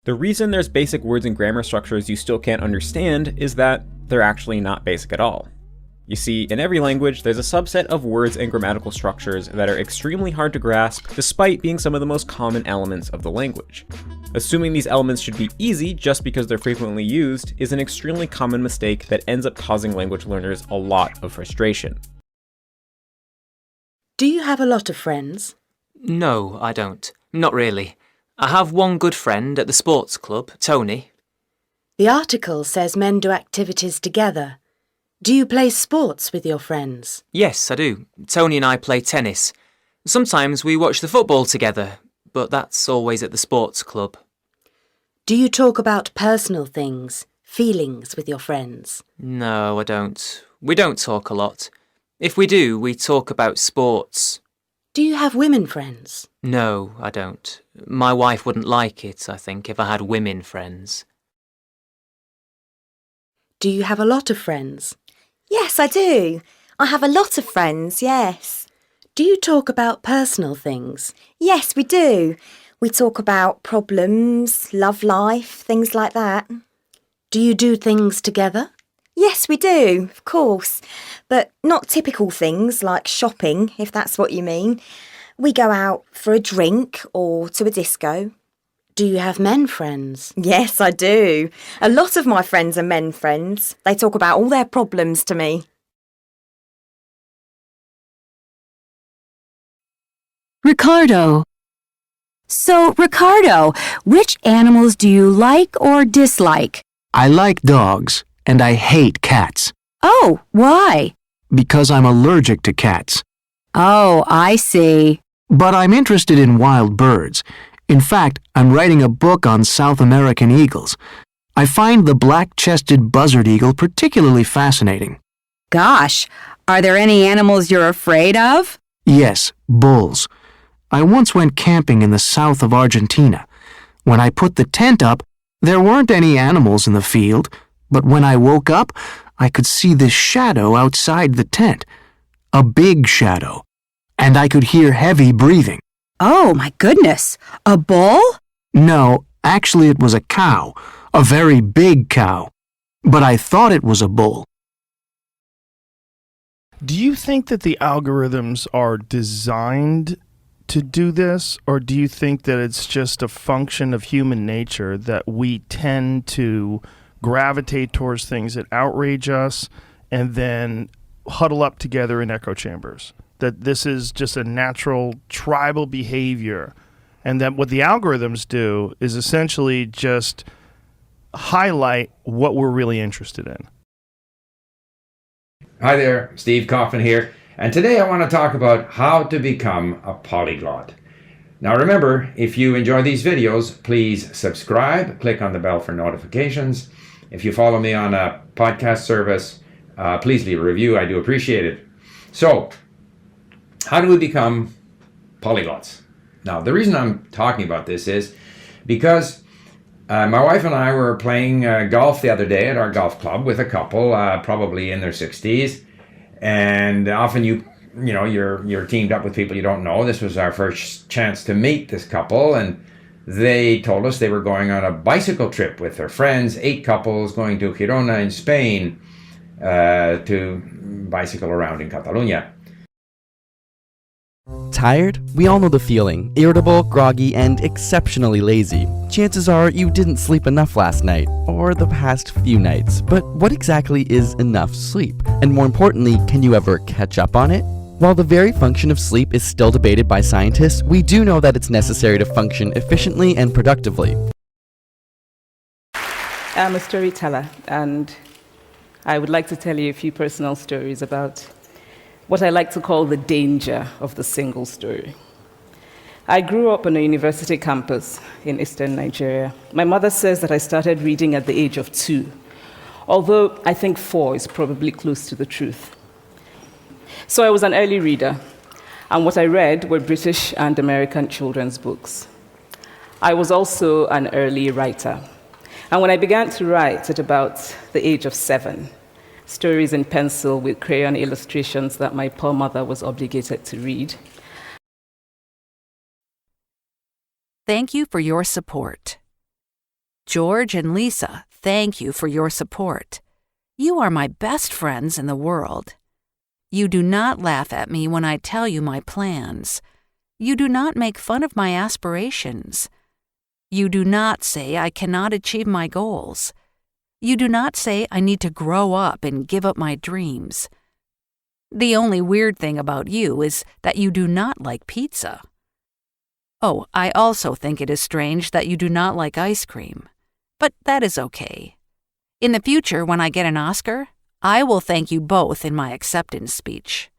The reason there's basic words and grammar structures you still can't understand is that they're actually not basic at all. You see, in every language, there's a subset of words and grammatical structures that are extremely hard to grasp despite being some of the most common elements of the language. Assuming these elements should be easy just because they're frequently used is an extremely common mistake that ends up causing language learners a lot of frustration. Do you have a lot of friends? No, I don't. Not really. I have one good friend at the sports club, Tony. The article says men do activities together. Do you play sports with your friends? Yes, I do. Tony and I play tennis. Sometimes we watch the football together, but that's always at the sports club. Do you talk about personal things, feelings with your friends? No, I don't. We don't talk a lot. If we do, we talk about sports. Do you have women friends? No, I don't. My wife wouldn't like it, I think, if I had women friends. Do you have a lot of friends? Yes, I do. I have a lot of friends, yes. Do you talk about personal things? Yes, we do. We talk about problems, love life, things like that. Do you do things together? Yes, we do, of course. But not typical things like shopping, if that's what you mean. We go out for a drink or to a disco. Do you have men friends? Yes, I do. A lot of my friends are men friends. They talk about all their problems to me. Ricardo. So, Ricardo, which animals do you like or dislike? I like dogs, and I hate cats. Oh, why? Because I'm allergic to cats. Oh, I see. But I'm interested in wild birds. In fact, I'm writing a book on South American eagles. I find the black-chested buzzard eagle particularly fascinating. Gosh, are there any animals you're afraid of? Yes, bulls. I once went camping in the south of Argentina. When I put the tent up, there weren't any animals in the field, but when I woke up, I could see this shadow outside the tent. A big shadow. And I could hear heavy breathing. Oh, my goodness. A bull? No, actually it was a cow. A very big cow. But I thought it was a bull. Do you think that the algorithms are designed to do this, or do you think that it's just a function of human nature that we tend to gravitate towards things that outrage us and then huddle up together in echo chambers? That this is just a natural tribal behavior, and that what the algorithms do is essentially just highlight what we're really interested in? Hi there, Steve Coffin here, and today I want to talk about how to become a polyglot. Now remember, if you enjoy these videos, please subscribe, click on the bell for notifications. If you follow me on a podcast service, please leave a review, I do appreciate it. So, how do we become polyglots? Now, the reason I'm talking about this is because my wife and I were playing golf the other day at our golf club with a couple, probably in their 60s, and often you're teamed up with people you don't know. This was our first chance to meet this couple, and they told us they were going on a bicycle trip with their friends, 8 couples going to Girona in Spain to bicycle around in Catalonia. Tired? We all know the feeling. Irritable, groggy, and exceptionally lazy. Chances are you didn't sleep enough last night, or the past few nights. But what exactly is enough sleep? And more importantly, can you ever catch up on it? While the very function of sleep is still debated by scientists, we do know that it's necessary to function efficiently and productively. I'm a storyteller, and I would like to tell you a few personal stories about what I like to call the danger of the single story. I grew up on a university campus in eastern Nigeria. My mother says that I started reading at the age of 2, although I think 4 is probably close to the truth. So I was an early reader, and what I read were British and American children's books. I was also an early writer, and when I began to write at about the age of 7, stories in pencil with crayon illustrations that my poor mother was obligated to read. Thank you for your support. George and Lisa, thank you for your support. You are my best friends in the world. You do not laugh at me when I tell you my plans. You do not make fun of my aspirations. You do not say I cannot achieve my goals. You do not say I need to grow up and give up my dreams. The only weird thing about you is that you do not like pizza. Oh, I also think it is strange that you do not like ice cream. But that is okay. In the future, when I get an Oscar, I will thank you both in my acceptance speech.